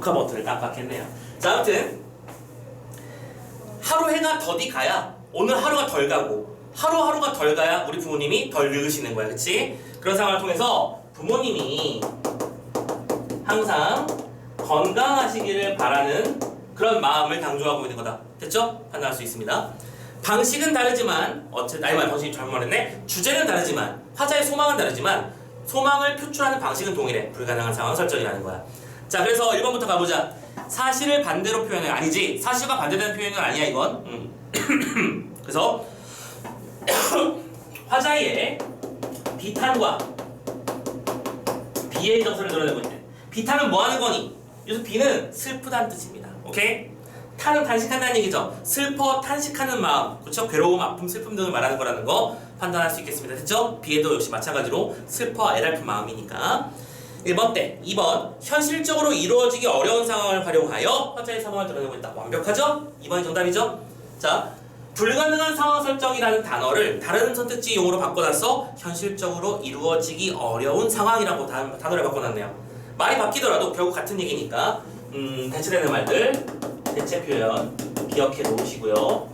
녹화 버튼을 깜빡했네요. 자, 아무튼 하루 해가 더디 가야 오늘 하루가 덜 가고 하루하루가 덜 가야 우리 부모님이 덜 늙으시는 거야. 그치? 그런 상황을 통해서 부모님이 항상 건강하시기를 바라는 그런 마음을 강조하고 있는 거다. 됐죠? 판단할 수 있습니다. 방식은 다르지만 방식이 잘못 말했네. 주제는 다르지만 화자의 소망은 다르지만 소망을 표출하는 방식은 동일해. 불가능한 상황 설정이라는 거야. 자, 그래서 1번부터 가보자. 사실을 반대로 표현해. 아니지. 사실과 반대되는 표현은 아니야 이건. 그래서 화자의 비탄과 비의 정서를 드러내고 있대. 비탄은 뭐 하는 거니? 여기서 비는 슬프다는 뜻입니다. 오케이? 탄은 탄식한다는 얘기죠. 슬퍼 탄식하는 마음, 그렇죠? 괴로움, 아픔, 슬픔 등을 말하는 거라는 거 판단할 수 있겠습니다. 됐죠? 비에도 역시 마찬가지로 슬퍼, 애달픈 마음이니까. 1번 때. 2번 현실적으로 이루어지기 어려운 상황을 활용하여 화자의 상황을 드러내고 있다. 완벽하죠? 2번이 정답이죠? 자, 불가능한 상황 설정이라는 단어를 다른 선택지 용어로 바꿔놔서 현실적으로 이루어지기 어려운 상황이라고 단어를 바꿔놨네요. 말이 바뀌더라도 결국 같은 얘기니까 대체되는 말들, 대체 표현 기억해 놓으시고요.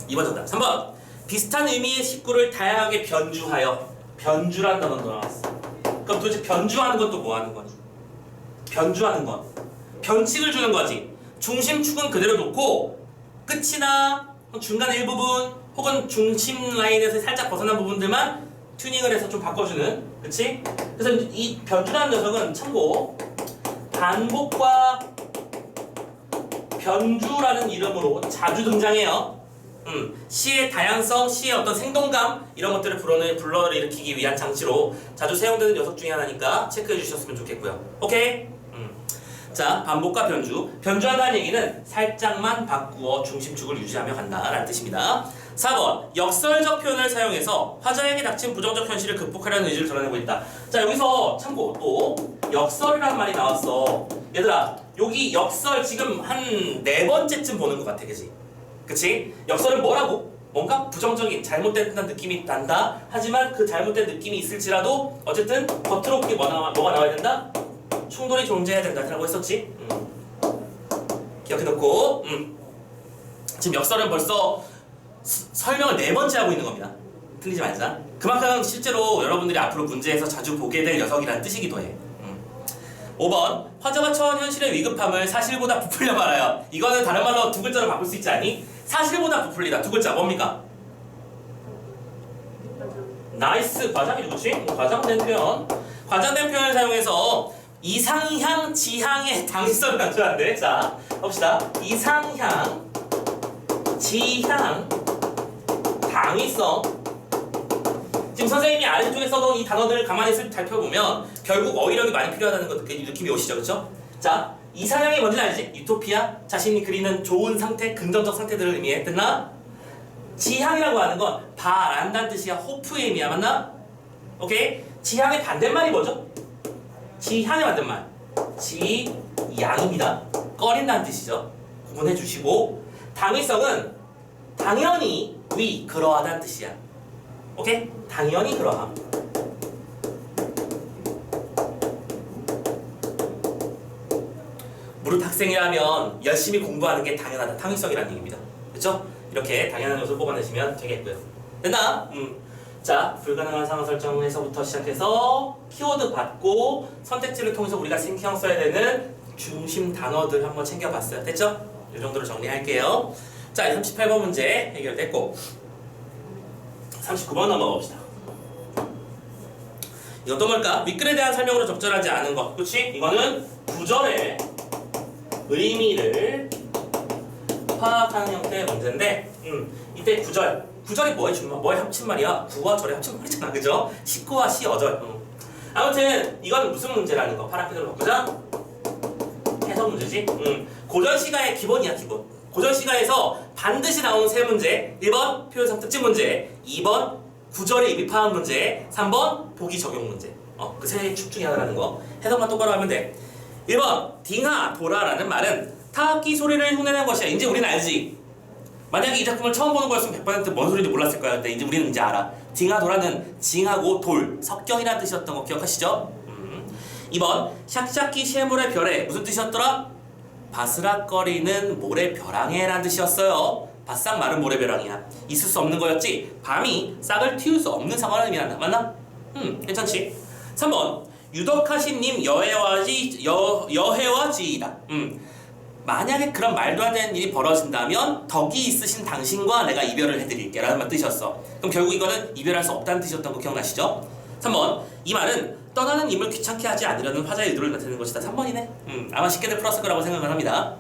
2번 정답. 3번 비슷한 의미의 식구를 다양하게 변주하여. 변주라는 단어가 나왔어. 그럼 도대체 변주하는 건 또 뭐 하는 거니? 변주하는 건 변칙을 주는 거지. 중심축은 그대로 놓고 끝이나 중간 일부분 혹은 중심 라인에서 살짝 벗어난 부분들만 튜닝을 해서 좀 바꿔주는, 그치? 그래서 이 변주라는 녀석은 참고 반복과 변주라는 이름으로 자주 등장해요. 시의 다양성, 시의 어떤 생동감 이런 것들을 불러일으키기 위한 장치로 자주 사용되는 녀석 중에 하나니까 체크해 주셨으면 좋겠고요. 오케이? 자, 반복과 변주. 변주한다는 얘기는 살짝만 바꾸어 중심축을 유지하며 간다라는 뜻입니다. 4번 역설적 표현을 사용해서 화자에게 닥친 부정적 현실을 극복하려는 의지를 드러내고 있다. 자, 여기서 참고 또 역설이라는 말이 나왔어. 얘들아, 여기 역설 지금 한 4번째쯤 보는 것 같아. 그치? 역설은 뭐라고? 뭔가 부정적인 잘못된 느낌이 난다. 하지만 그 잘못된 느낌이 있을지라도 어쨌든 겉으로 그게 뭐가 나와야 된다? 충돌이 존재해야 된다라고 했었지. 기억해놓고 지금 역설은 벌써 설명을 4번째 하고 있는 겁니다. 틀리지 말자. 그만큼 실제로 여러분들이 앞으로 문제에서 자주 보게 될 녀석이라는 뜻이기도 해. 5번 화자가 처한 현실의 위급함을 사실보다 부풀려 말하여. 이거는 다른 말로 두 글자로 바꿀 수 있지 않니? 사실보다 부풀리다. 두 글자 뭡니까? 나이스. 과장이죠, 그치? 과장된 표현. 과장된 표현을 사용해서 이상향, 지향의 당위성을 강조하는데, 자, 봅시다. 이상향, 지향, 당위성. 지금 선생님이 아래쪽에 써놓은 이 단어들을 가만히 살펴보면 결국 어휘력이 많이 필요하다는 것 느낌이 오시죠, 그쵸? 자, 이상향이 뭔지 알지? 유토피아, 자신이 그리는 좋은 상태, 긍정적 상태들을 의미해. 됐나? 지향이라고 하는 건 바란다는 뜻이야. 호프의 의미야. 맞나? 오케이? 지향의 반대말이 뭐죠? 지향의 반대말 지양입니다. 꺼린다는 뜻이죠. 구분해 주시고, 당위성은 당연히 그러하다는 뜻이야. 오케이? 당연히 그러함. 무릇 학생이라면 열심히 공부하는 게 당연하다. 당위성이라는 얘기입니다. 그렇죠? 이렇게 당연한 요소를 뽑아내시면 되겠고요. 됐나? 자, 불가능한 상황 설정에서부터 시작해서 키워드 받고 선택지를 통해서 우리가 신경 써야 되는 중심 단어들 한번 챙겨봤어요. 됐죠? 이 정도로 정리할게요. 자, 38번 문제 해결됐고 39번 넘어가 봅시다. 이건 또 뭘까? 윗글에 대한 설명으로 적절하지 않은 것. 그치? 이거는 구절의 의미를 파악하는 형태의 문제인데 이때 구절이 뭐의 합친말이야? 구와 절의 합친말이잖아. 그죠? 식구와 시, 어절. 아무튼 이건 무슨 문제라는 거. 파란색으로 바꾸자. 해석 문제지? 고전 시가의 기본이야, 기본. 고전 시가에서 반드시 나오는 세 문제. 1번 표현상 특징 문제, 2번 구절의 의미 파악 문제, 3번 보기 적용 문제. 그 세 축 중에 하나라는 거. 해석만 똑바로 하면 돼. 1번 딩하 도라라는 말은 타악기 소리를 흉내낸 것이야. 이제 우리는 알지. 만약에 이 작품을 처음 보는 거였으면 100%뭔 소리인지 몰랐을 거야. 근데 이제 우리는 이제 알아. 딩하 도라는 징하고 돌, 석경이라는 뜻이었던 거 기억하시죠? 2번 샥샥기 쉐물의 별에 무슨 뜻이었더라? 바스락거리는 모래벼랑에라는 뜻이었어요. 바싹 마른 모래벼랑이야. 있을 수 없는 거였지. 밤이 싹을 틔울 수 없는 상황을 의미한다. 맞나? 괜찮지? 3번 유덕하신님 여해와지이다. 만약에 그런 말도 안 되는 일이 벌어진다면 덕이 있으신 당신과 내가 이별을 해드릴게 라는 뜻이었어. 그럼 결국 이거는 이별할 수 없다는 뜻이었던 거 기억나시죠? 3번 이 말은 떠나는 님을 귀찮게 하지 않으려는 화자의 의도를 나타내는 것이다. 3번이네. 아마 쉽게들 풀었을 거라고 생각을 합니다.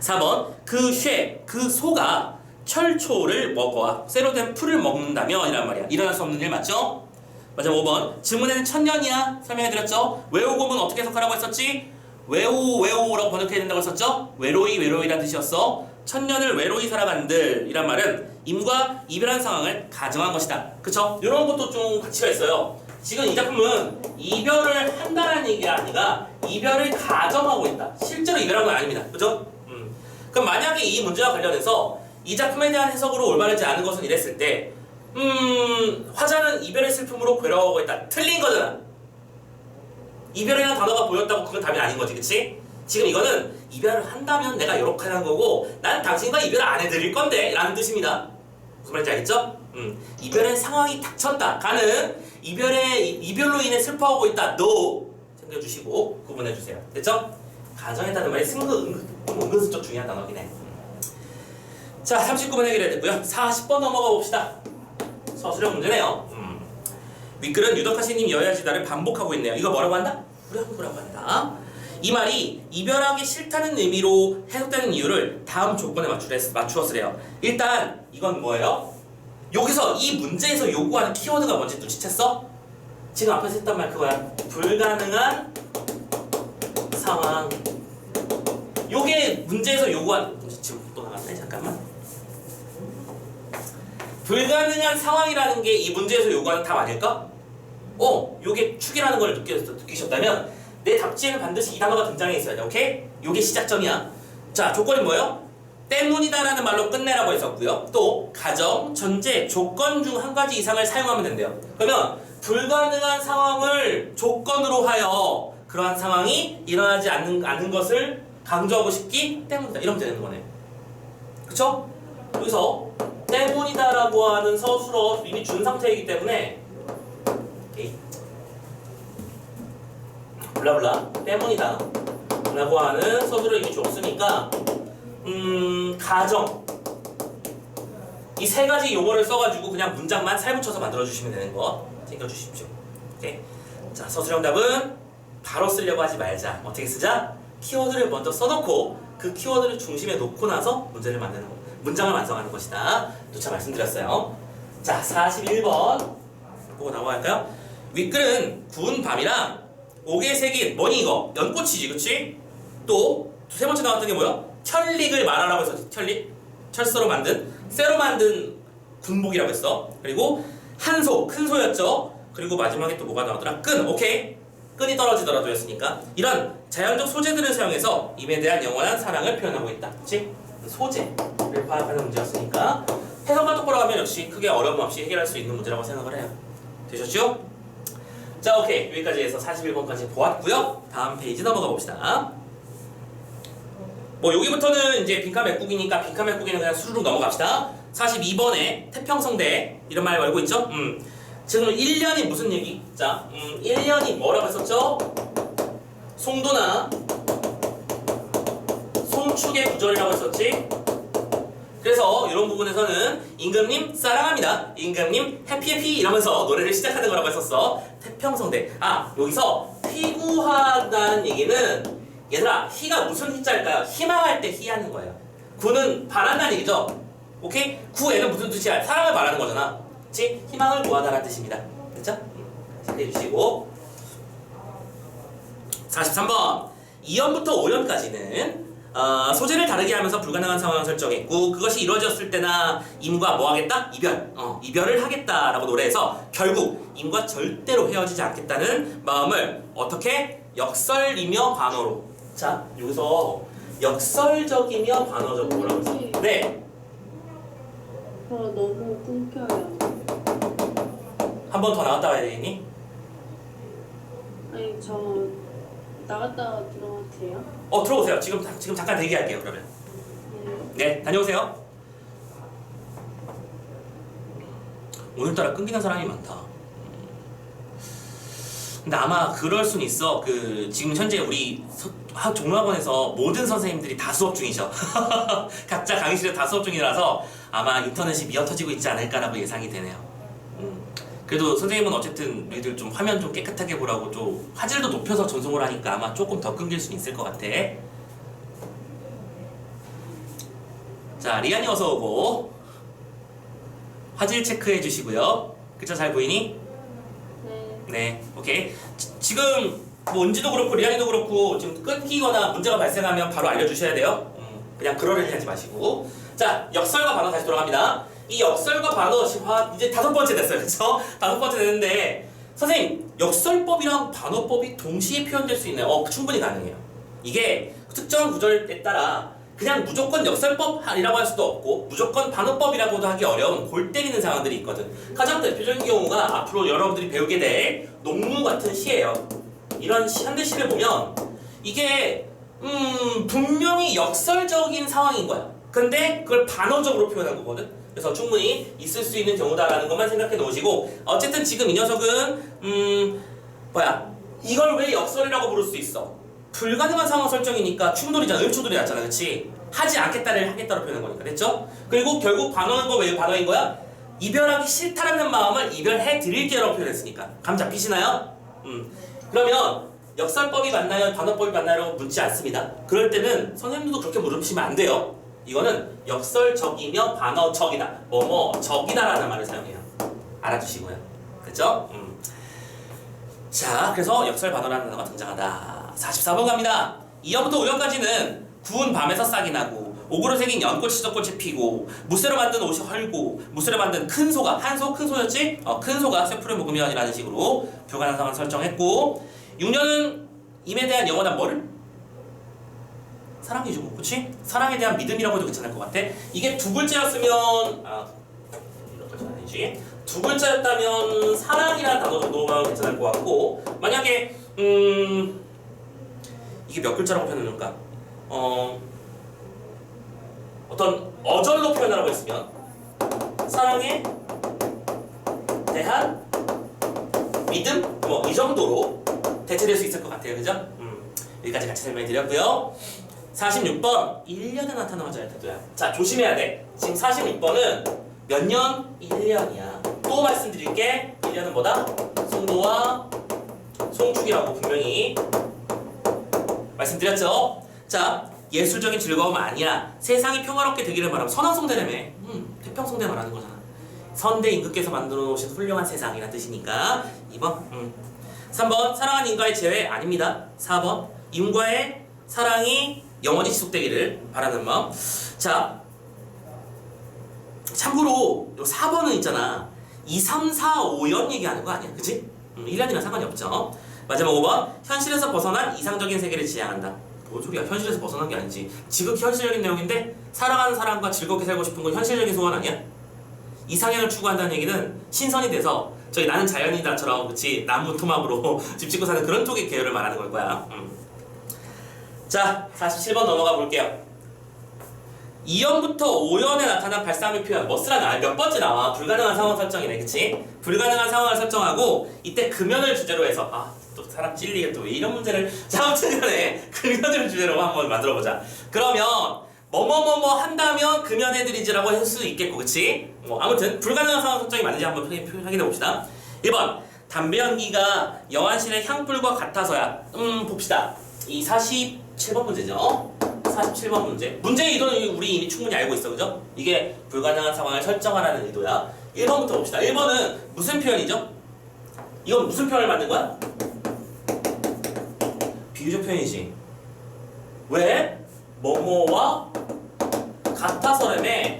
4번 그 소가 철초를 먹어와 쇠로 된 풀을 먹는다며 이란 말이야. 일어날 수 없는 일 맞죠? 맞아. 5번 지문에는 천년이야 설명해드렸죠? 외우고문 어떻게 해석하라고 했었지? 외우라고 번역해야 된다고 했었죠? 외로이란 뜻이었어. 천년을 외로이 살아간들 이란 말은 임과 이별한 상황을 가정한 것이다. 그쵸? 이런 것도 좀 가치가 있어요. 지금 이 작품은 이별을 한다는 얘기가 아니라 이별을 가정하고 있다. 실제로 이별한 건 아닙니다. 그죠? 그럼 만약에 이 문제와 관련해서 이 작품에 대한 해석으로 올바르지 않은 것은 이랬을 때 화자는 이별의 슬픔으로 괴로워하고 있다. 틀린 거잖아. 이별이라는 단어가 보였다고 그건 답이 아닌 거지. 그치? 지금 이거는 이별을 한다면 내가 이렇게 하는 거고 난 당신과 이별을 안 해드릴 건데 라는 뜻입니다. 무슨 말인지 알겠죠? 이별의 상황이 닥쳤다. 가는 이별로 인해 슬퍼하고 있다. No 챙겨주시고 구분해주세요. 됐죠? 가정했다는 말이 은근슬쩍 중요한 단어긴 해. 자, 39번 해결해야 됐고요. 40번 넘어가 봅시다. 서술형 문제네요. 윗글은 유덕하시님 여야지다를 반복하고 있네요. 이거 뭐라고 한다? 불량부라고 한다. 이 말이 이별하기 싫다는 의미로 해석되는 이유를 다음 조건에 맞추었으래요. 일단 이건 뭐예요? 여기서 이 문제에서 요구하는 키워드가 뭔지 눈치챘어? 지금 앞에서 했던 말 그거야. 불가능한 상황. 요게 문제에서 요구한 지금 또 나갔네. 잠깐만. 불가능한 상황이라는 게 이 문제에서 요구하는 답 아닐까? 요게 축이라는 걸 느끼셨다면 내 답지에는 반드시 이 단어가 등장해 있어야 돼. 오케이? 요게 시작점이야. 자, 조건이 뭐예요? 때문이다 라는 말로 끝내라고 했었고요. 또 가정, 전제, 조건 중 한 가지 이상을 사용하면 된대요. 그러면 불가능한 상황을 조건으로 하여 그러한 상황이 일어나지 않는 것을 강조하고 싶기 때문이다. 이러면 되는 거네. 그쵸? 여기서 때문이다 라고 하는 서술어 이미 준 상태이기 때문에 오케이. 블라블라 때문이다 라고 하는 서술을 이미 줬으니까 가정 이 세 가지 용어를 써가지고 그냥 문장만 살붙여서 만들어주시면 되는 거 챙겨주십시오. 오케이. 자, 서술형 답은 바로 쓰려고 하지 말자. 어떻게 쓰자? 키워드를 먼저 써놓고 그 키워드를 중심에 놓고 나서 문제를 만드는 거, 문장을 완성하는 것이다. 누차 말씀드렸어요. 자, 41번 보고 넘어갈까요? 윗글은 구운 밤이랑 옥에 새긴 뭐니 이거? 연꽃이지, 그치? 또 세 번째 나왔던 게 뭐야? 철릭을 말하라고 해서 철릭? 철소로 만든, 쇠로 만든 군복이라고 했어. 그리고 한소, 큰 소였죠. 그리고 마지막에 또 뭐가 나오더라? 끈, 오케이? 끈이 떨어지더라도 였으니까 이런 자연적 소재들을 사용해서 임에 대한 영원한 사랑을 표현하고 있다. 그치? 소재를 파악하는 문제였으니까 해석만 똑바로 하면 역시 크게 어려움 없이 해결할 수 있는 문제라고 생각을 해요. 되셨죠? 자, 오케이. 여기까지 해서 41번까지 보았고요. 다음 페이지 넘어가 봅시다. 뭐 여기부터는 이제 빈칸 메꾸기니까 빈칸 메꾸기는 그냥 수르륵 넘어갑시다. 42번에 태평성대 이런 말 알고 있죠? 지금 1년이 무슨 얘기? 자, 1년이 뭐라고 했었죠? 송도나 송축의 구절이라고 했었지? 그래서 이런 부분에서는 임금님 사랑합니다. 임금님 해피해피 이러면서 노래를 시작하는 거라고 했었어. 태평성대. 아, 여기서 희구하다는 얘기는 얘들아, 희가 무슨 희자일까요? 희망할 때 희하는 거예요. 구는 바란다는 얘기죠. 오케이? 구에는 무슨 뜻이야? 사랑을 말하는 거잖아. 그치? 희망을 구하다라는 뜻입니다. 됐죠? 해주시고 43번 2연부터 5연까지는 소재를 다르게 하면서 불가능한 상황을 설정했고 그것이 이루어졌을 때나 임과 뭐 하겠다? 이별을 하겠다라고 노래해서 결국 임과 절대로 헤어지지 않겠다는 마음을 어떻게? 역설이며 반어로. 자, 여기서 역설적이며 반어적으로라고 했어. 네. 너무 끊겨요. 한 번 더 나왔다 와야 되니? 아니 저 나갔다 들어가도 돼요? 들어오세요. 지금 잠깐 대기할게요. 그러면. 네, 다녀오세요. 오늘따라 끊기는 사람이 많다. 근데 아마 그럴 순 있어. 지금 현재 우리 종로학원에서 모든 선생님들이 다 수업 중이죠. 각자 강의실에 다 수업 중이라서 아마 인터넷이 미어터지고 있지 않을까라고 예상이 되네요. 그래도 선생님은 어쨌든 우리들 좀 화면 좀 깨끗하게 보라고 좀 화질도 높여서 전송을 하니까 아마 조금 더 끊길 수는 있을 것 같아. 자, 리안이 어서 오고 화질 체크해 주시고요. 그쵸? 잘 보이니? 네, 오케이. 지금 뭐 은지도 그렇고 리안이도 그렇고 지금 끊기거나 문제가 발생하면 바로 알려주셔야 돼요. 그냥 그러려니 하지 마시고. 자, 역설과 반어 다시 돌아갑니다. 이 역설과 반어 이제 5번째 됐어요, 그쵸? 5번째 됐는데 선생님, 역설법이랑 반어법이 동시에 표현될 수 있나요? 충분히 가능해요. 이게 특정 구절에 따라 그냥 무조건 역설법이라고 할 수도 없고 무조건 반어법이라고도 하기 어려운 골 때리는 상황들이 있거든. 가장 대표적인 경우가 앞으로 여러분들이 배우게 될 농무 같은 시예요. 이런 현대시를 보면 이게 분명히 역설적인 상황인 거야. 근데 그걸 반어적으로 표현한 거거든. 그래서 충분히 있을 수 있는 경우다라는 것만 생각해 놓으시고, 어쨌든 지금 이 녀석은 이걸 왜 역설이라고 부를 수 있어? 불가능한 상황 설정이니까 충돌이잖아. 음충돌이 났잖아. 그치? 하지 않겠다를 하겠다로 표현한 거니까. 됐죠? 그리고 결국 반어는 거 왜 반어인 거야? 이별하기 싫다라는 마음을 이별해 드릴게요라고 표현했으니까. 감 잡히시나요? 그러면 역설법이 맞나요? 반어법이 맞나요? 묻지 않습니다. 그럴 때는 선생님들도 그렇게 물으시면 안 돼요. 이거는 역설적이며 반어적이다. 적이다라는 말을 사용해요. 알아두시고요. 됐죠? 자, 그래서 역설 반어라는 단어가 등장한다. 44번 갑니다. 2연부터 5연까지는 구운 밤에서 싹이 나고 옥으로 새긴 연꽃이 썩꽃이 피고 무쇠로 만든 옷이 헐고 무쇠로 만든 큰 소가 큰 소였지? 큰 소가 쇠풀을 먹으면이라는 식으로 불가능한 상황을 설정했고, 6년은 임에 대한 영원한 뭐를? 사랑이죠, 뭐. 그치? 사랑에 대한 믿음이라고 해도 괜찮을 것 같아. 이게 두 글자였으면 이렇게는 아니지. 두 글자였다면 사랑이라는 단어 정도가 괜찮을 것 같고, 만약에 이게 몇 글자라고 표현해놓을까? 어떤 어절로 표현하라고 했으면 사랑에 대한 믿음? 이 정도로 대체될 수 있을 것 같아요. 그죠? 여기까지 같이 설명해 드렸고요. 46번 1년에 나타나는 자의 태도야. 자, 조심해야 돼. 지금 46번은 몇 년? 1년이야. 또 말씀드릴게. 1년은 뭐다? 송도와 송축이라고 분명히 말씀드렸죠? 자, 예술적인 즐거움 아니야. 세상이 평화롭게 되기를 바라면 선왕성대라며. 태평성대 말하는 거잖아. 선대 임금께서 만들어 놓으신 훌륭한 세상이란 뜻이니까 2번. 3번 사랑하는 인과의 재회 아닙니다. 4번 인과의 사랑이 영원히 지속되기를 바라는 마음. 자, 참고로 4번은 있잖아. 2, 3, 4, 5연 얘기하는 거 아니야, 그치? 1년이랑 상관이 없죠. 마지막 5번 현실에서 벗어난 이상적인 세계를 지향한다. 뭔 소리야? 현실에서 벗어난 게 아니지. 지극히 현실적인 내용인데 사랑하는 사람과 즐겁게 살고 싶은 건 현실적인 소원 아니야? 이상향을 추구한다는 얘기는 신선이 돼서 저기 나는 자연이다처럼, 그치? 나무 토막으로 집 짓고 사는 그런 쪽의 계열을 말하는 걸 거야. 자, 47번 넘어가 볼게요. 2연부터 5연에 나타난 발상의 표현. 쓰라나? 몇 번째 나와? 불가능한 상황 설정이네, 그치? 불가능한 상황을 설정하고 이때 금연을 주제로 해서 또 사람 찔리게 또 왜 이런 문제를. 자, 아무튼 간에 금연을 주제로 한번 만들어보자. 그러면 뭐뭐뭐뭐 한다면 금연해드리지라고 할 수 있겠고, 그치? 아무튼 불가능한 상황 설정이 맞는지 한번 확인해 봅시다. 1번 담배 연기가 여한신의 향불과 같아서야. 봅시다. 이 47번 문제죠. 47번 문제. 문제의 의도는 우리 이미 충분히 알고 있어, 그죠? 이게 불가능한 상황을 설정하라는 의도야. 1번부터 봅시다. 1번은 무슨 표현이죠? 이건 무슨 표현을 만든 거야? 비유적 표현이지. 왜? 뭐뭐와 같아서라며.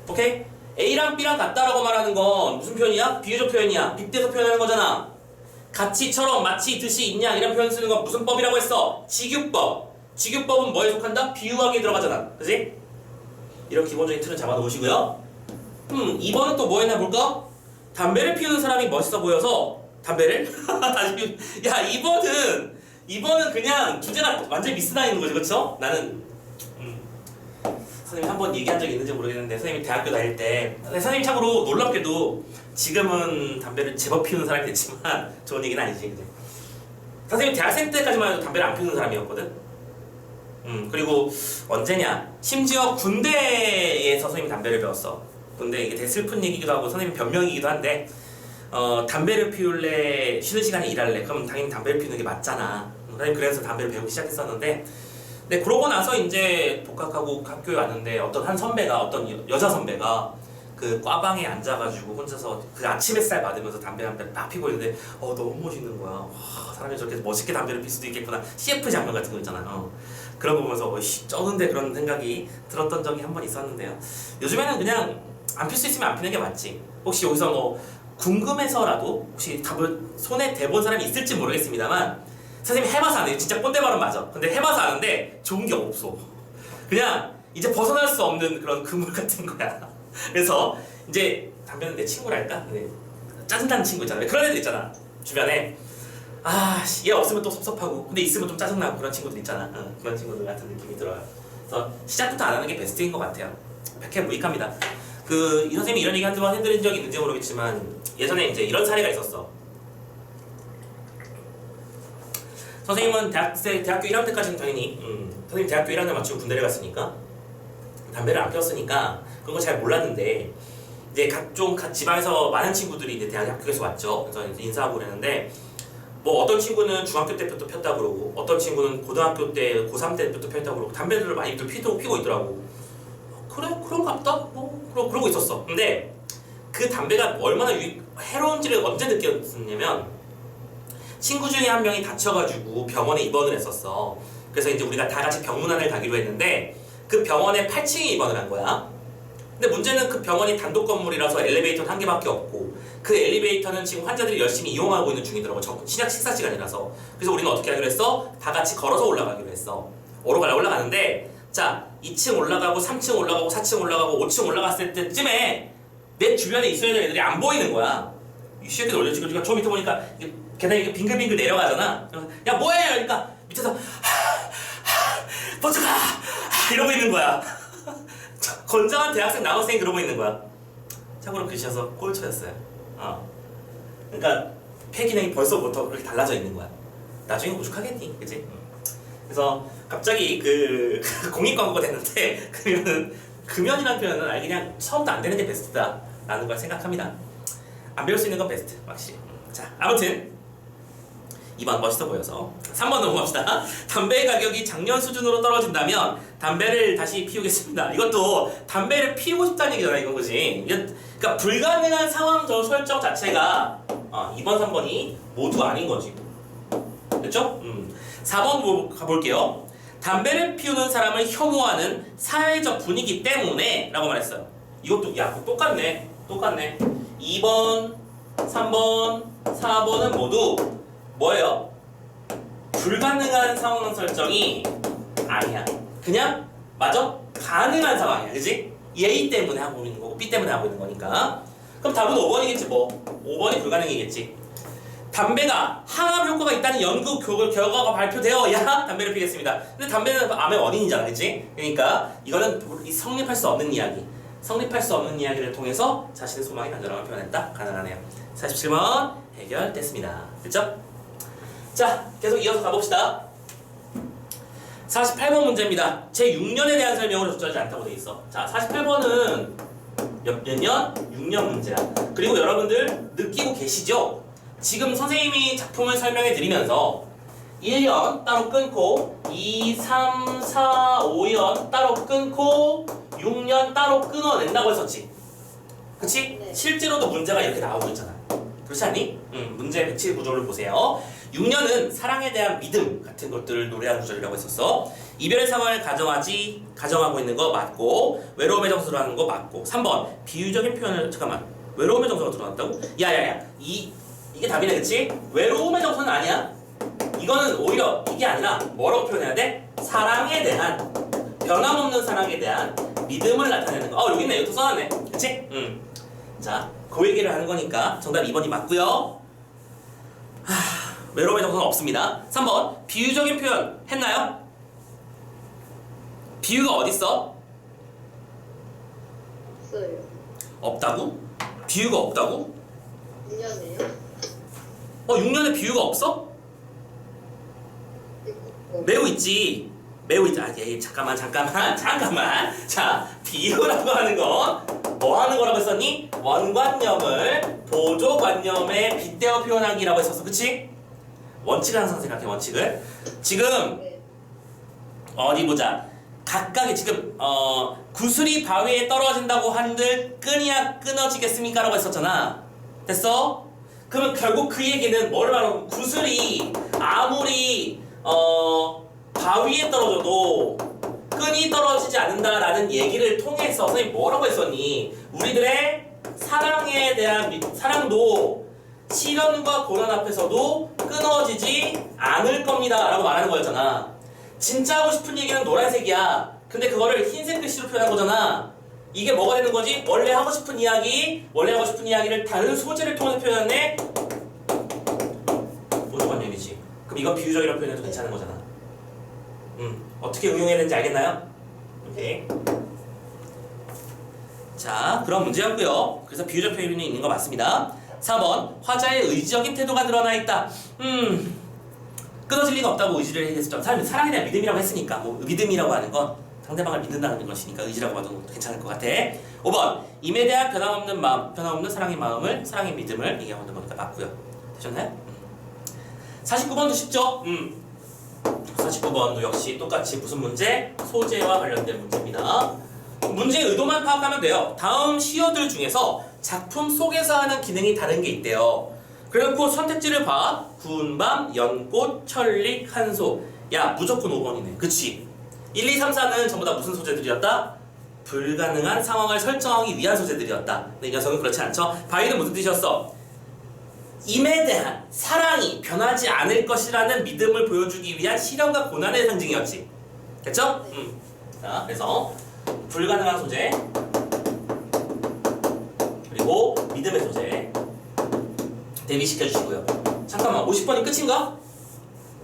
오케이? A랑 B랑 같다라고 말하는 건 무슨 표현이야? 비유적 표현이야. 빗대서 표현하는 거잖아. 같이처럼 마치 듯이 있냐 이런 표현 쓰는 건 무슨 법이라고 했어? 직유법. 직유법은 뭐에 속한다? 비유하게 들어가잖아. 그치? 이런 기본적인 틀은 잡아 놓으시고요. 2번은 또 뭐 했나 볼까? 담배를 피우는 사람이 멋있어 보여서 담배를? 다시 야 이번은 그냥 주제가 완전 미스나 있는 거지 그쵸? 나는 선생님 한번 얘기한 적이 있는지 모르겠는데 선생님이 대학교 다닐 때 선생님이 참고로 놀랍게도 지금은 담배를 제법 피우는 사람이 됐지만 좋은 얘기는 아니지 그치? 선생님 대학생 때까지만 해도 담배를 안 피우는 사람이었거든. 그리고 언제냐? 심지어 군대에서 선생님이 담배를 배웠어. 근데 이게 되게 슬픈 얘기기도 하고 선생님 변명이기도 한데 담배를 피울래? 쉬는 시간에 일할래? 그럼 당연히 담배를 피우는 게 맞잖아. 선생님 그래서 담배를 배우기 시작했었는데 근데 그러고 나서 이제 복학하고 학교에 왔는데 어떤 한 선배가 어떤 여자 선배가 그 꽈방에 앉아가지고 혼자서 그 아침 햇살 받으면서 담배 한 대 딱 피고 있는데 너무 멋있는 거야. 와, 사람이 저렇게 멋있게 담배를 필 수도 있겠구나. CF 장면 같은 거 있잖아. 그런 거 보면서 쩌는데 그런 생각이 들었던 적이 한 번 있었는데요. 요즘에는 그냥 안 필 수 있으면 안 피는 게 맞지. 혹시 여기서 뭐 궁금해서라도 혹시 답을 손에 대본 사람이 있을지 모르겠습니다만 선생님이 해봐서 아네. 진짜 꼰대 발언 맞아. 근데 해봐서 아는데 좋은 게 없어. 그냥 이제 벗어날 수 없는 그런 그물 같은 거야. 그래서 이제 담배는 내 친구랄까? 짜증나는 친구 있잖아. 그런 애들 있잖아. 주변에 얘 없으면 또 섭섭하고 근데 있으면 좀 짜증나고 그런 친구들 있잖아. 그런 친구들 같은 느낌이 들어요. 그래서 시작부터 안 하는 게 베스트인 것 같아요. 백해무익합니다. 이 선생님이 이런 얘기 한두 번 해드린 적이 있는지 모르겠지만 예전에 이제 이런 사례가 있었어. 선생님은 대학교 1학년 때까지는 당연히 선생님 대학교 1학년 마치고 군대를 갔으니까 담배를 안 피웠으니까 그런 거 잘 몰랐는데 이제 각종 지방에서 많은 친구들이 이제 대학 학교에서 왔죠. 그래서 이제 인사하고 그랬는데 뭐 어떤 친구는 중학교 때부터 폈다고 그러고 어떤 친구는 고등학교 때 고3 때부터 폈다고 그러고 담배를 많이들 피고 있더라고. 그래 그런갑다 뭐 그러고 있었어. 근데 그 담배가 얼마나 해로운지를 언제 느꼈냐면 친구 중에 한 명이 다쳐가지고 병원에 입원을 했었어. 그래서 이제 우리가 다 같이 병문안을 가기로 했는데 그 병원에 8층에 입원을 한 거야. 근데 문제는 그 병원이 단독 건물이라서 엘리베이터는 한 개밖에 없고 그 엘리베이터는 지금 환자들이 열심히 이용하고 있는 중이더라고. 식사 시간이라서. 그래서 우리는 어떻게 하기로 했어? 다 같이 걸어서 올라가기로 했어. 올라가는데 자 2층 올라가고 3층 올라가고 4층 올라가고 5층 올라갔을 때쯤에 내 주변에 있어야 될 애들이 안 보이는 거야. 이 새끼들 원래 지금 저 밑에 보니까 계단이 이렇게 빙글빙글 내려가잖아. 야 뭐해? 그러니까 밑에서 먼저 가! 이러고 있는 거야. 건장한 대학생 남학생이 그러고 있는 거야. 참고로 그러셔서 꼴초였어요. 그러니까 폐기능이 벌써부터 그렇게 달라져 있는 거야. 나중에 오죽하겠니, 그치? 그래서 갑자기 공익 광고가 됐는데 금연이라는 표현은 그냥 처음부터 안 되는 게 베스트다라는 걸 생각합니다. 안 배울 수 있는 건 베스트, 확실히. 자, 아무튼 2번 멋있어 보여서 3번 넘어갑시다. 담배 가격이 작년 수준으로 떨어진다면 담배를 다시 피우겠습니다. 이것도 담배를 피우고 싶다는 얘기잖아, 이건 거지. 그러니까 불가능한 상황 설정 자체가 2번, 3번이 모두 아닌 거지. 됐죠? 4번 가볼게요. 담배를 피우는 사람을 혐오하는 사회적 분위기 때문에 라고 말했어요. 이것도 똑같네. 2번, 3번, 4번은 모두 뭐예요? 불가능한 상황 설정이 아니야. 그냥 맞아? 가능한 상황이야. 그치? A 때문에 하고 있는 거고 B 때문에 하고 있는 거니까. 그럼 답은 5번이겠지 뭐. 5번이 불가능이겠지. 담배가 항암 효과가 있다는 연구 결과가 발표되어야 담배를 피겠습니다. 근데 담배는 암의 원인이잖아. 그치? 그러니까 이거는 성립할 수 없는 이야기. 성립할 수 없는 이야기를 통해서 자신의 소망이 간절함을 표현했다. 가능하네요. 47번 해결됐습니다. 됐죠? 자, 계속 이어서 가봅시다. 48번 문제입니다. 제6년에 대한 설명을 적절하지 않다고 되어 있어. 자, 48번은 몇 년? 6년 문제야. 그리고 여러분들 느끼고 계시죠? 지금 선생님이 작품을 설명해 드리면서 1년 따로 끊고 2, 3, 4, 5년 따로 끊고 6년 따로 끊어낸다고 했었지. 그치? 네. 실제로도 문제가 이렇게 나오고 있잖아. 그렇지 않니? 문제 배치 구조를 보세요. 6년은 사랑에 대한 믿음 같은 것들을 노래하는 구절이라고 했었어. 이별의 상황을 가정하고 있는 거 맞고, 외로움의 정서로 하는 거 맞고. 3번 비유적인 표현을 잠깐만, 외로움의 정서가 들어갔다고? 야야야, 이게 답이네, 그치? 외로움의 정서는 아니야. 이거는 오히려 이게 아니라 뭐라고 표현해야 돼? 사랑에 대한, 변함없는 사랑에 대한 믿음을 나타내는 거. 여기 있네. 이것도 써놨네. 그치? 자, 그 얘기를 하는 거니까 정답 2번이 맞고요. 외로움의 정서는 없습니다. 3번 비유적인 표현 했나요? 비유가 어딨어? 없어요. 없다고? 비유가 없다고? 6년에요? 6년에 비유가 없어? 매우 있지. 매우 있지. 잠깐만. 자, 비유라고 하는 건 뭐 하는 거라고 했었니? 원관념을 보조관념에 빗대어 표현하기라고 했었어. 그치? 원칙을 항상 생각해, 원칙을. 지금 네. 어디 보자. 각각의 지금 구슬이 바위에 떨어진다고 한들 끈이야 끊어지겠습니까? 라고 했었잖아. 됐어? 그러면 결국 그 얘기는 뭘 말하고, 구슬이 아무리 바위에 떨어져도 끈이 떨어지지 않는다라는 얘기를 통해서 선생님 뭐라고 했었니? 우리들의 사랑에 대한 사랑도 시련과 고난 앞에서도 끊어지지 않을 겁니다 라고 말하는 거였잖아. 진짜 하고 싶은 얘기는 노란색이야. 근데 그거를 흰색 글씨로 표현한 거잖아. 이게 뭐가 되는 거지? 원래 하고 싶은 이야기를 다른 소재를 통해서 표현해 보조관념이지. 그럼 이건 비유적이라고 표현해도 괜찮은 거잖아. 어떻게 응용해야 되는지 알겠나요? 오케이. 자, 그런 문제였고요. 그래서 비유적 표현이 있는 거 맞습니다. 4번 화자의 의지적인 태도가 드러나 있다. 끊어질 리가 없다고 의지를 했었죠. 사랑에 대한 믿음이라고 했으니까, 뭐 믿음이라고 하는 건 상대방을 믿는다는 것이니까 의지라고 봐도 괜찮을 것 같아. 5번 임에 대한 변함없는 마음, 변함없는 사랑의 마음을, 사랑의 믿음을 얘기하고 있는 거니까 맞고요. 되셨나요? 49번도 쉽죠? 49번도 역시 똑같이 무슨 문제? 소재와 관련된 문제입니다. 문제의 의도만 파악하면 돼요. 다음 시어들 중에서 작품 속에서 하는 기능이 다른 게 있대요. 그래놓고 선택지를 봐. 군밤, 연꽃, 천릭, 한소. 야, 무조건 5번이네. 그치? 1, 2, 3, 4는 전부 다 무슨 소재들이었다? 불가능한 상황을 설정하기 위한 소재들이었다. 근데 이 녀석은 그렇지 않죠? 바위는 무슨 뜻이었어? 임에 대한 사랑이 변하지 않을 것이라는 믿음을 보여주기 위한 시련과 고난의 상징이었지. 됐죠? 자, 그래서 불가능한 소재 그리고 믿음의 소재 대비시켜 주시고요. 잠깐만, 50번이 끝인가?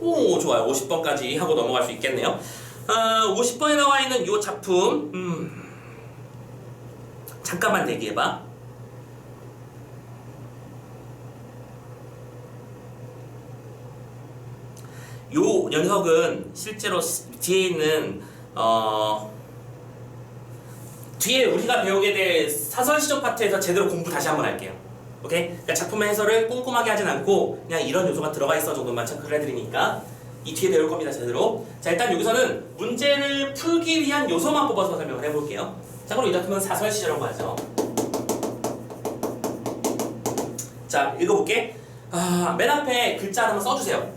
오, 좋아요. 50번까지 하고 넘어갈 수 있겠네요. 50번에 나와 있는 이 작품 잠깐만 대기해봐. 요 녀석은 실제로 뒤에 있는 뒤에 우리가 배우게 될 사설시적 파트에서 제대로 공부 다시 한번 할게요. 오케이? 그러니까 작품의 해설을 꼼꼼하게 하진 않고 그냥 이런 요소가 들어가 있어 정도만 체크를 해드리니까 이 뒤에 배울 겁니다, 제대로. 자, 일단 여기서는 문제를 풀기 위한 요소만 뽑아서 설명을 해볼게요. 자, 그럼 이 작품은 사설시라고 하죠. 자, 읽어볼게. 맨 앞에 글자 하나만 써주세요.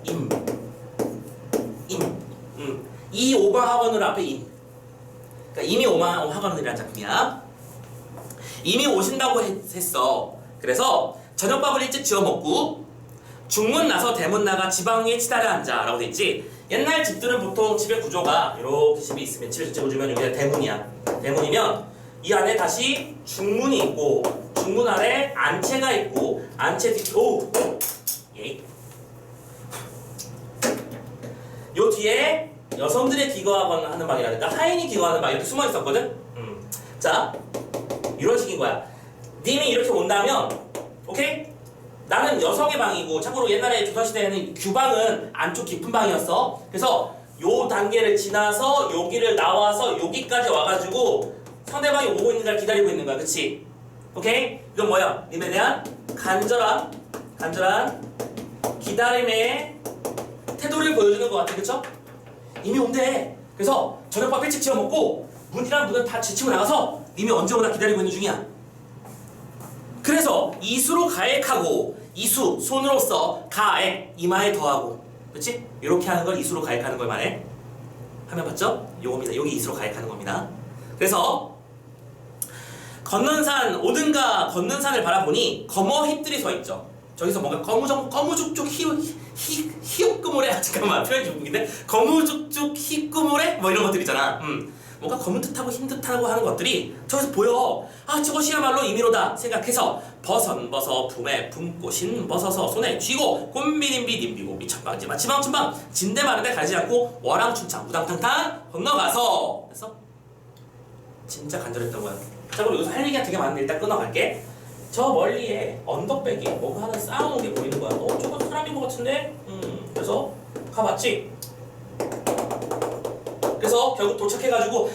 이 5번 학원으로 앞에 그러니까 이미 5번 학원이라는 작품이야. 이미 오신다고 했어. 그래서 저녁밥을 일찍 지어 먹고 중문 나서 대문 나가 지방 위에 치달아 앉아 라고 돼 있지. 옛날 집들은 보통 집의 구조가 이렇게 집이 있으면 집을 전체 보여주면 여기가 대문이야. 대문이면 이 안에 다시 중문이 있고 중문 아래 안채가 있고 안채 뒤 요 뒤에 여성들의 기거하거나 하는 방이라든가 하인이 기거하는 방 이렇게 숨어 있었거든. 자, 이런 식인 거야. 님이 이렇게 온다면, 오케이? 나는 여성의 방이고, 참고로 옛날에 조선시대에는 규방은 안쪽 깊은 방이었어. 그래서 요 단계를 지나서 여기를 나와서 여기까지 와가지고 상대방이 오고 있는 걸 기다리고 있는 거야. 그치? 오케이? 이건 뭐야? 님에 대한 간절한 기다림의 태도를 보여주는 것 같아. 그쵸? 이미 온대. 그래서 저녁밥 일찍 지어 먹고 문이랑 문은 다 지치고 나가서 님이 언제 오나 기다리고 있는 중이야. 그래서 이수로 가액하고 이수 손으로써 가액 이마에 더하고, 그렇지? 이렇게 하는 걸 이수로 가액하는 걸 말해. 화면 봤죠? 요겁니다. 여기 이수로 가액하는 겁니다. 그래서 걷는 산 오든가 걷는 산을 바라보니 거머hit들이 서 있죠. 저기서 뭔가 거무죽죽 히읗구물에 잠깐만 표현이 좀 웃긴데 거무죽죽 히읗구물에 뭐 이런 것들 있잖아. 뭔가 검은 듯하고 흰 듯하고 하는 것들이 저기서 보여. 아, 저것이야말로 임의로다 생각해서 버선 버서 품에 품꽃인 벗어서 손에 쥐고 곤비님비 님비고 미천방지 마치방춘방 진대 마는데 가지 않고 월왕춘창 우당탕탕 건너가서. 그래서 진짜 간절했던 거야. 자, 그럼 여기서 할 얘기가 되게 많은데 일단 끊어갈게. 저 멀리에 언덕배기 뭔가 하나 쌓아놓은 게 보이는 거야. 저거 사람인 것 같은데? 그래서 가봤지. 그래서 결국 도착해가지고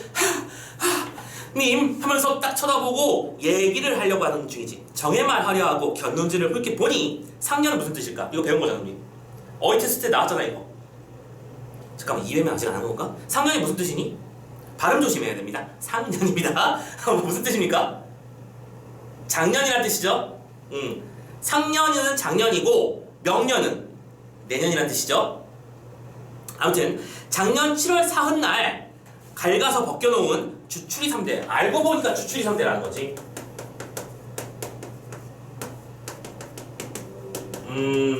님 하면서 딱 쳐다보고 얘기를 하려고 하는 중이지. 정의만 하려 하고 견눈질을 훑게 보니 상년은 무슨 뜻일까? 이거 배운 거잖아 우리. 어휘 테스트 때 나왔잖아 이거. 잠깐만, 이해면 아직 안 한 건가? 상년이 무슨 뜻이니? 발음 조심해야 됩니다. 상년입니다. 무슨 뜻입니까? 작년이란 뜻이죠. 상년은 작년이고 명년은 내년이란 뜻이죠. 아무튼 작년 7월 사흔날 갈가서 벗겨놓은 주추리 3대. 알고 보니까 주추리 3대라는 거지.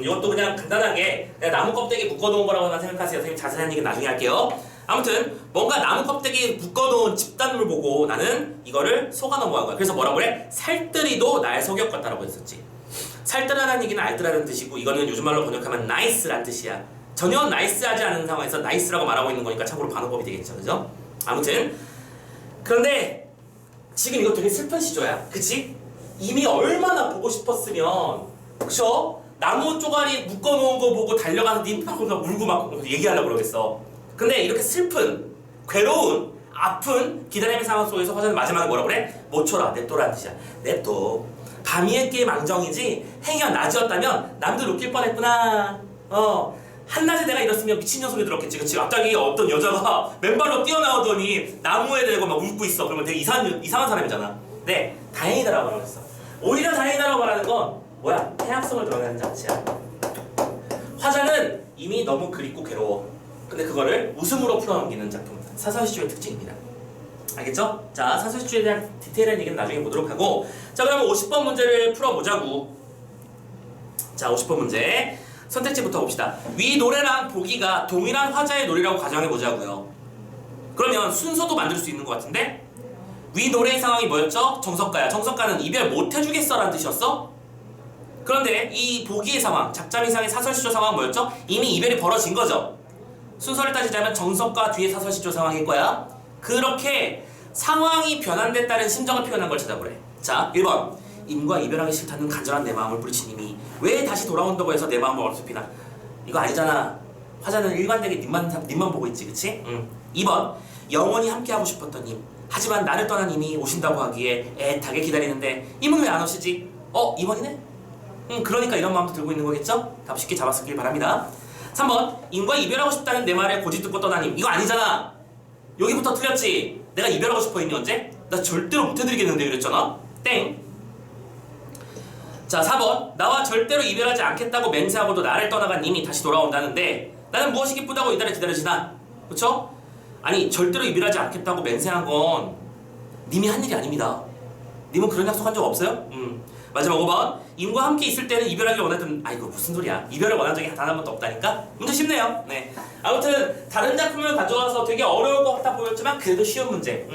이것도 그냥 간단하게 그냥 나무 껍데기 묶어놓은 거라고만 생각하세요. 선생님 자세한 얘기는 나중에 할게요. 아무튼 뭔가 나무 껍데기 묶어놓은 집단물 보고 나는 이거를 속아 넘어간 거야. 그래서 뭐라고 그래? 살뜰이도 날 속였겠다라고 했었지. 살뜰하다는 얘기는 알뜰하다는 뜻이고, 이거는 요즘 말로 번역하면 나이스란 뜻이야. 전혀 나이스하지 않은 상황에서 나이스라고 말하고 있는 거니까 참고로 반어법이 되겠죠, 그죠? 아무튼 그런데 지금 이거 되게 슬픈 시조야, 그치? 이미 얼마나 보고 싶었으면, 그쵸? 나무 쪼가리 묶어놓은 거 보고 달려가서 막 울고 막 얘기하려고 그러겠어. 근데 이렇게 슬픈, 괴로운, 아픈 기다림의 상황 속에서 화자는 마지막에 뭐라고 그래? 모초라, 냅둬라는 뜻이야. 냅둬. 밤이 게 망정이지 행여 낮이었다면 남들 웃길 뻔했구나. 한낮에 내가 이랬으면 미친 녀석이 들었겠지. 그치? 갑자기 어떤 여자가 맨발로 뛰어나오더니 나무에 대고 막 웃고 있어. 그러면 되게 이상한 사람이잖아. 네, 다행이다라고 말했어. 오히려 다행이다라고 말하는 건 뭐야? 태양성을 드러내는 장치야. 화자는 이미 너무 그립고 괴로워. 근데 그거를 웃음으로 풀어넘기는 작품. 사설시조의 특징입니다. 알겠죠? 자, 사설시조에 대한 디테일한 얘기는 나중에 보도록 하고, 자, 그러면 50번 문제를 풀어보자고. 자, 50번 문제 선택지부터 봅시다. 위 노래랑 보기가 동일한 화자의 노래라고 가정해보자고요. 그러면 순서도 만들 수 있는 것 같은데, 위 노래의 상황이 뭐였죠? 정석가야. 정석가는 이별 못해주겠어 라는 뜻이었어. 그런데 이 보기의 상황, 작자미상의 사설시조 상황은 뭐였죠? 이미 이별이 벌어진 거죠. 순서를 따지자면 정석가 뒤에 사설시조 상황일 거야. 그렇게 상황이 변환됐다는 심정을 표현한 걸 찾아보래. 자, 1번. 임과 이별하기 싫다는 간절한 내 마음을 부리친 님이 왜 다시 돌아온다고 해서 내 마음을 어설피나. 이거 아니잖아. 화자는 일관되게 님만 보고 있지, 그치? 2번. 영원히 함께하고 싶었던 님. 하지만 나를 떠난 님이 오신다고 하기에 애타게 기다리는데 님은 왜 안 오시지? 2번이네? 그러니까 이런 마음도 들고 있는 거겠죠? 답 쉽게 잡았길 바랍니다. 3번. 임과 이별하고 싶다는 내 말에 고집 듣고 떠난 님. 이거 아니잖아. 여기부터 틀렸지. 내가 이별하고 싶어 했니 언제? 나 절대로 못 해드리겠는데 이랬잖아. 땡. 자, 4번. 나와 절대로 이별하지 않겠다고 맹세하고도 나를 떠나간 님이 다시 돌아온다는데 나는 무엇이 기쁘다고 이달에 기다려지나? 그쵸? 아니, 절대로 이별하지 않겠다고 맹세한 건 님이 한 일이 아닙니다. 님은 그런 약속한 적 없어요? 마지막 5번. 임과 함께 있을 때는 이별하길 원하던. 아이고 무슨 소리야. 이별을 원한 적이 단 한 번도 없다니까? 문제 쉽네요. 네. 아무튼 다른 작품을 가져와서 되게 어려울 것 같아 보였지만 그래도 쉬운 문제.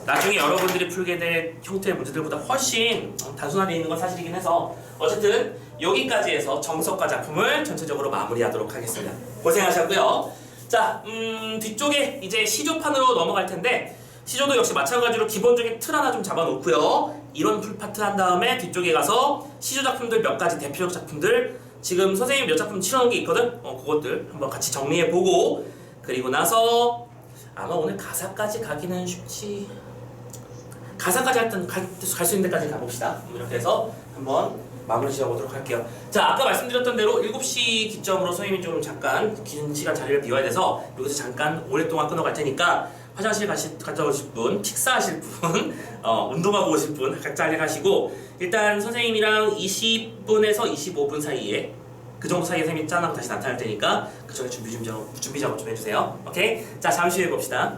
나중에 여러분들이 풀게 될 형태의 문제들보다 훨씬 단순하게 있는 건 사실이긴 해서 어쨌든 여기까지 해서 정석가 작품을 전체적으로 마무리하도록 하겠습니다. 고생하셨고요. 자, 뒤쪽에 이제 시조판으로 넘어갈 텐데 시조도 역시 마찬가지로 기본적인 틀 하나 좀 잡아놓고요. 이론 풀파트 한 다음에 뒤쪽에 가서 시조 작품들 몇 가지 대표적 작품들 지금 선생님이 몇 작품 치러놓은 게 있거든? 그것들 한번 같이 정리해보고 그리고 나서 아마 오늘 가사까지 가기는 쉽지. 가사까지 하여튼 갈 수 있는 데까지 가봅시다. 이렇게 해서 한번 마무리 지어보도록 할게요. 자, 아까 말씀드렸던 대로 7시 기점으로 선생님이 좀 잠깐 긴 시간 자리를 비워야 돼서 여기서 잠깐 오랫동안 끊어갈 테니까 화장실 갔다 오실 분, 식사하실 분, 운동하고 오실 분 각자 자리 가시고 일단 선생님이랑 20분에서 25분 사이에 그 정도 사이에 선생님이 짠하고 다시 나타날 테니까 그 전에 준비 작업 좀 해주세요. 오케이? 자, 잠시 후에 봅시다.